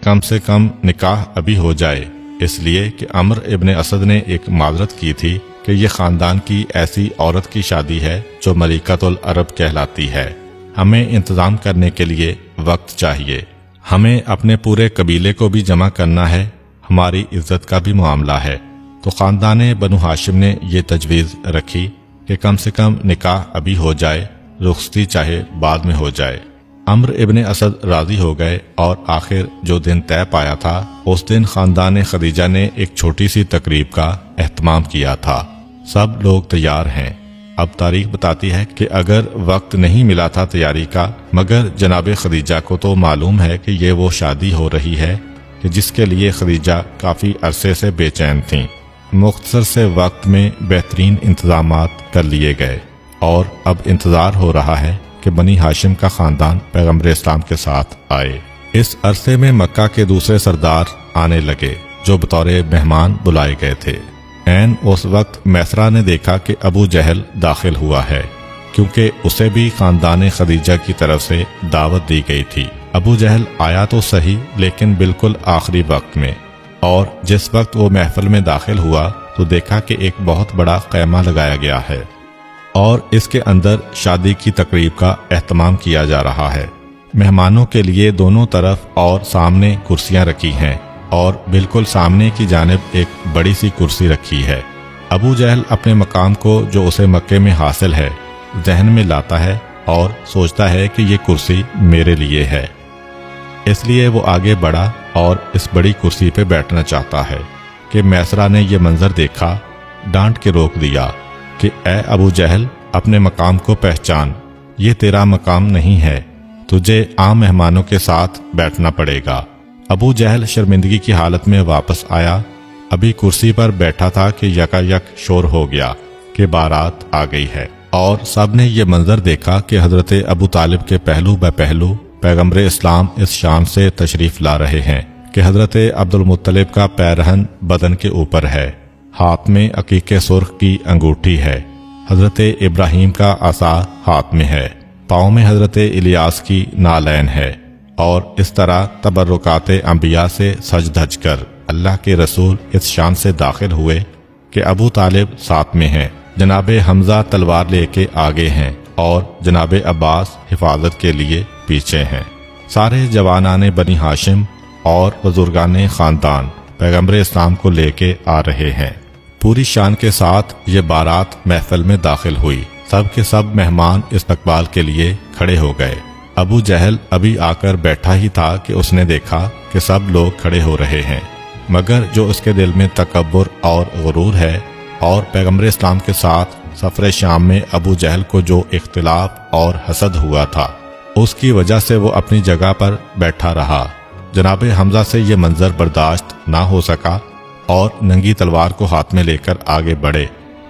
کہ کم سے کم نکاح ابھی ہو جائے، اس لیے کہ عمر ابن اسد نے ایک معذرت کی تھی کہ یہ خاندان کی ایسی عورت کی شادی ہے جو ملکۃ العرب کہلاتی ہے، ہمیں انتظام کرنے کے لیے وقت چاہیے، ہمیں اپنے پورے قبیلے کو بھی جمع کرنا ہے، ہماری عزت کا بھی معاملہ ہے۔ تو خاندان بنو ہاشم نے یہ تجویز رکھی کہ کم سے کم نکاح ابھی ہو جائے، رخصتی چاہے بعد میں ہو جائے۔ عمر ابن اسد راضی ہو گئے اور آخر جو دن طے پایا تھا اس دن خاندان خدیجہ نے ایک چھوٹی سی تقریب کا اہتمام کیا تھا۔ سب لوگ تیار ہیں۔ اب تاریخ بتاتی ہے کہ اگر وقت نہیں ملا تھا تیاری کا، مگر جناب خدیجہ کو تو معلوم ہے کہ یہ وہ شادی ہو رہی ہے کہ جس کے لیے خدیجہ کافی عرصے سے بے چین تھیں۔ مختصر سے وقت میں بہترین انتظامات کر لیے گئے اور اب انتظار ہو رہا ہے کہ بنی ہاشم کا خاندان پیغمبر اسلام کے ساتھ آئے۔ اس عرصے میں مکہ کے دوسرے سردار آنے لگے جو بطور مہمان بلائے گئے تھے۔ عین اس وقت میسرہ نے دیکھا کہ ابو جہل داخل ہوا ہے، کیونکہ اسے بھی خاندان خدیجہ کی طرف سے دعوت دی گئی تھی۔ ابو جہل آیا تو صحیح، لیکن بالکل آخری وقت میں، اور جس وقت وہ محفل میں داخل ہوا تو دیکھا کہ ایک بہت بڑا خیمہ لگایا گیا ہے اور اس کے اندر شادی کی تقریب کا اہتمام کیا جا رہا ہے۔ مہمانوں کے لیے دونوں طرف اور سامنے کرسیاں رکھی ہیں اور بالکل سامنے کی جانب ایک بڑی سی کرسی رکھی ہے۔ ابو جہل اپنے مقام کو جو اسے مکے میں حاصل ہے ذہن میں لاتا ہے اور سوچتا ہے کہ یہ کرسی میرے لیے ہے، اس لیے وہ آگے بڑھا اور اس بڑی کرسی پہ بیٹھنا چاہتا ہے کہ میسرہ نے یہ منظر دیکھا، ڈانٹ کے روک دیا کہ اے ابو جہل، اپنے مقام کو پہچان، یہ تیرا مقام نہیں ہے، تجھے عام مہمانوں کے ساتھ بیٹھنا پڑے گا۔ ابو جہل شرمندگی کی حالت میں واپس آیا، ابھی کرسی پر بیٹھا تھا کہ یکا شور ہو گیا کہ بارات آ گئی ہے، اور سب نے یہ منظر دیکھا کہ حضرت ابو طالب کے پہلو بہ پہلو پیغمبر اسلام اس شام سے تشریف لا رہے ہیں کہ حضرت عبد المطلب کا پیرہن بدن کے اوپر ہے، ہاتھ میں عقیق سرخ کی انگوٹھی ہے، حضرت ابراہیم کا عصا ہاتھ میں ہے، پاؤں میں حضرت الیاس کی نالین ہے، اور اس طرح تبرکات انبیاء سے سج دھج کر اللہ کے رسول اس شان سے داخل ہوئے کہ ابو طالب ساتھ میں ہیں، جناب حمزہ تلوار لے کے آگے ہیں اور جناب عباس حفاظت کے لیے پیچھے ہیں۔ سارے جوانان بنی ہاشم اور بزرگان خاندان پیغمبر اسلام کو لے کے آ رہے ہیں۔ پوری شان کے ساتھ یہ بارات محفل میں داخل ہوئی، سب کے سب مہمان استقبال کے لیے کھڑے ہو گئے۔ ابو جہل ابھی آ کر بیٹھا ہی تھا کہ اس نے دیکھا کہ سب لوگ کھڑے ہو رہے ہیں، مگر جو اس کے دل میں تکبر اور غرور ہے اور پیغمبر اسلام کے ساتھ سفر شام میں ابو جہل کو جو اختلاف اور حسد ہوا تھا، اس کی وجہ سے وہ اپنی جگہ پر بیٹھا رہا۔ جناب حمزہ سے یہ منظر برداشت نہ ہو سکا اور ننگی تلوار کو ہاتھ میں لے کر آگے بڑھے۔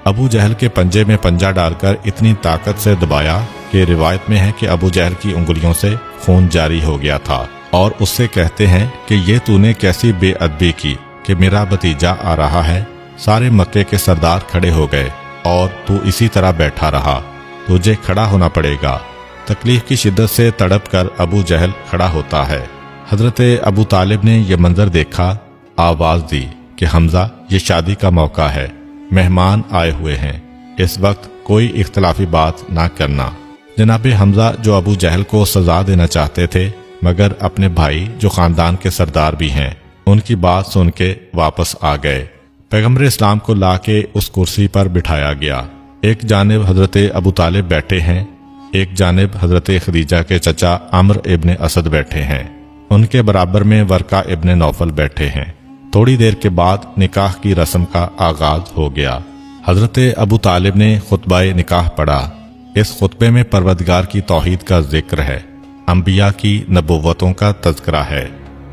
ابو جہل کے پنجے میں پنجہ ڈال کر اتنی طاقت سے دبایا کہ روایت میں ہے کہ ابو جہل کی انگلیوں سے خون جاری ہو گیا تھا، اور اس سے کہتے ہیں کہ یہ تو نے کیسی بے ادبی کی کہ میرا بھتیجا آ رہا ہے۔ سارے مکے کے سردار کھڑے ہو گئے اور تو اسی طرح بیٹھا رہا، تجھے کھڑا ہونا پڑے گا۔ تکلیف کی شدت سے تڑپ کر ابو جہل کھڑا ہوتا ہے۔ حضرت ابو طالب نے یہ منظر دیکھا، آواز دی کہ حمزہ، یہ شادی کا موقع ہے، مہمان آئے ہوئے ہیں، اس وقت کوئی اختلافی بات نہ کرنا۔ جناب حمزہ جو ابو جہل کو سزا دینا چاہتے تھے، مگر اپنے بھائی جو خاندان کے سردار بھی ہیں ان کی بات سن کے واپس آ گئے۔ پیغمبر اسلام کو لا کے اس کرسی پر بٹھایا گیا۔ ایک جانب حضرت ابو طالب بیٹھے ہیں، ایک جانب حضرت خدیجہ کے چچا عمر ابن اسد بیٹھے ہیں، ان کے برابر میں ورقہ ابن نوفل بیٹھے ہیں۔ تھوڑی دیر کے بعد نکاح کی رسم کا آغاز ہو گیا۔ حضرت ابو طالب نے خطبہ نکاح پڑھا۔ اس خطبے میں پروردگار کی توحید کا ذکر ہے، انبیاء کی نبوتوں کا تذکرہ ہے،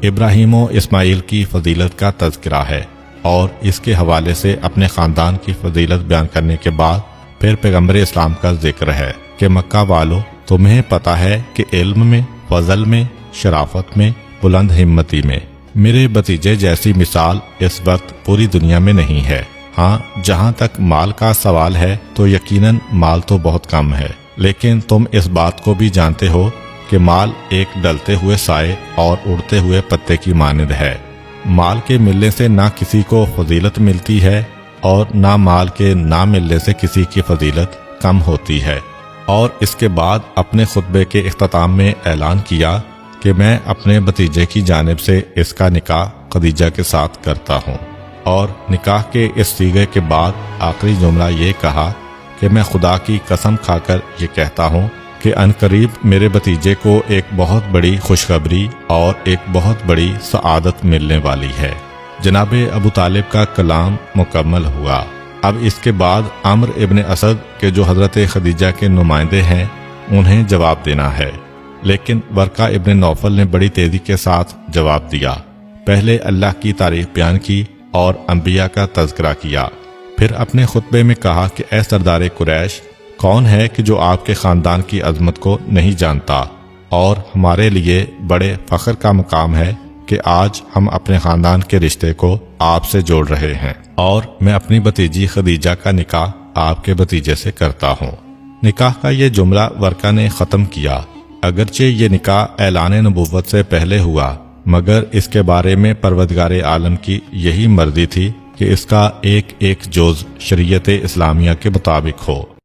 ابراہیم و اسماعیل کی فضیلت کا تذکرہ ہے، اور اس کے حوالے سے اپنے خاندان کی فضیلت بیان کرنے کے بعد پھر پیغمبر اسلام کا ذکر ہے کہ مکہ والو، تمہیں پتہ ہے کہ علم میں، فضل میں، شرافت میں، بلند ہمتی میں میرے بھتیجے جیسی مثال اس وقت پوری دنیا میں نہیں ہے۔ ہاں، جہاں تک مال کا سوال ہے تو یقیناً مال تو بہت کم ہے، لیکن تم اس بات کو بھی جانتے ہو کہ مال ایک ڈلتے ہوئے سائے اور اڑتے ہوئے پتے کی مانند ہے۔ مال کے ملنے سے نہ کسی کو فضیلت ملتی ہے اور نہ مال کے نہ ملنے سے کسی کی فضیلت کم ہوتی ہے۔ اور اس کے بعد اپنے خطبے کے اختتام میں اعلان کیا کہ میں اپنے بھتیجے کی جانب سے اس کا نکاح خدیجہ کے ساتھ کرتا ہوں، اور نکاح کے اس صیغے کے بعد آخری جملہ یہ کہا کہ میں خدا کی قسم کھا کر یہ کہتا ہوں کہ عنقریب میرے بھتیجے کو ایک بہت بڑی خوشخبری اور ایک بہت بڑی سعادت ملنے والی ہے۔ جناب ابو طالب کا کلام مکمل ہوا۔ اب اس کے بعد عمرو ابن اسد کے جو حضرت خدیجہ کے نمائندے ہیں انہیں جواب دینا ہے، لیکن ورقہ ابن نوفل نے بڑی تیزی کے ساتھ جواب دیا۔ پہلے اللہ کی تعریف بیان کی اور انبیاء کا تذکرہ کیا، پھر اپنے خطبے میں کہا کہ اے سردار قریش، کون ہے کہ جو آپ کے خاندان کی عظمت کو نہیں جانتا، اور ہمارے لیے بڑے فخر کا مقام ہے کہ آج ہم اپنے خاندان کے رشتے کو آپ سے جوڑ رہے ہیں، اور میں اپنی بھتیجی خدیجہ کا نکاح آپ کے بھتیجے سے کرتا ہوں۔ نکاح کا یہ جملہ ورقہ نے ختم کیا۔ اگرچہ یہ نکاح اعلان نبوت سے پہلے ہوا، مگر اس کے بارے میں پروردگار عالم کی یہی مرضی تھی کہ اس کا ایک ایک جز شریعت اسلامیہ کے مطابق ہو۔